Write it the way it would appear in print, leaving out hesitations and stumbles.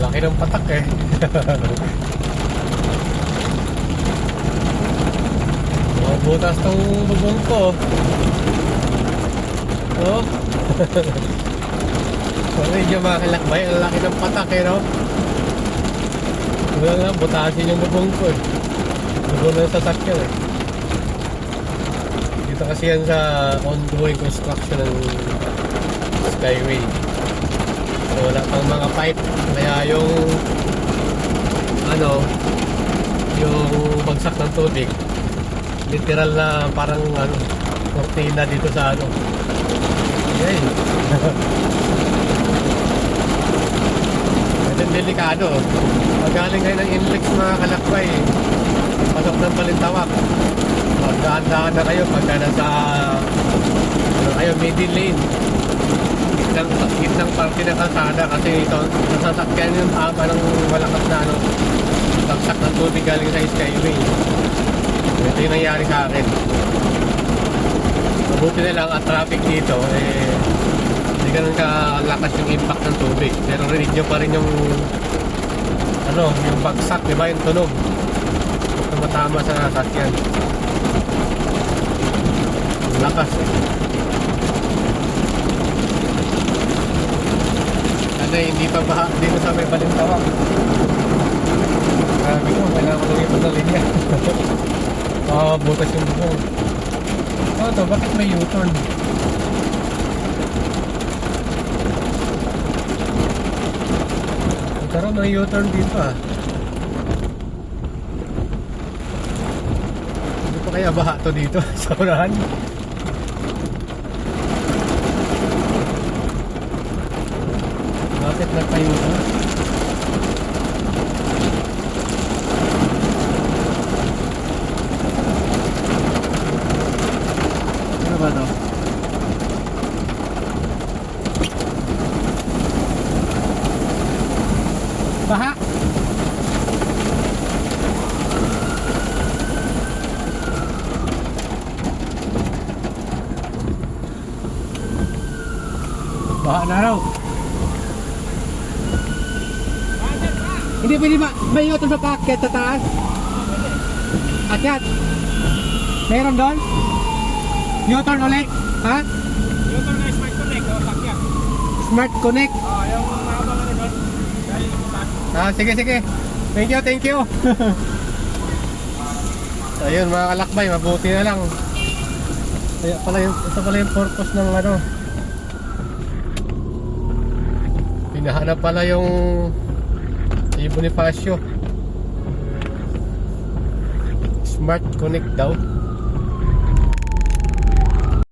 Laki ng patak eh. Butas tong bubong ko. Oh. So, medyo makilakbay. Ang laki ng patak eh, no? Wala nga, butasin yung bubong ko eh. Bubong na yung sasakyan eh. Dito kasi yan sa ongoing construction ng Skyway. So, wala pang mga pipe. Kaya yung yung bagsak ng tubig, literal na parang cortina dito sa Yay. Medyo delikado. Magaling kayo ng Inlex mga kalakbay, pasok ng Balintawak, magdaan-daan na kayo pagka nasa middle lane, gitnang parte ng kalsada, kasi ito nasasakyan yung tama ng malakas na bagsak ng tubig galing sa Skyway. Ito yung nangyari sa akin. Mabuti na lang at traffic dito hindi ganun kalakas yung impact ng tubig, pero rinig nyo pa rin yung yung bagsak, diba, yung tunog tumatama sa sasakyan. Lakas hindi pa baha dito sa may Balintawak. Grabe ko, kailangan ko lang yung linya. Butas yung bubong. Ito, bakit may U-turn? Nagkaroon ng U-turn dito Hindi pa kaya baha to dito sa unahan? Bakit nagpa-U-turn? Ano ba to? Baha? Baha na raw. Hindi pwede may U-turn sa packet sa taas? Akyat? Meron doon? U-turn ulit? Ha? U-turn na Smart Connect, pakyat. Smart Connect? Yung mahabang doon. Sige. Thank you. Ayun mga kalakbay, mabuti na lang. Ito pala yung purpose ng pinahanap pala yung si Bonifacio. Smart Connect daw.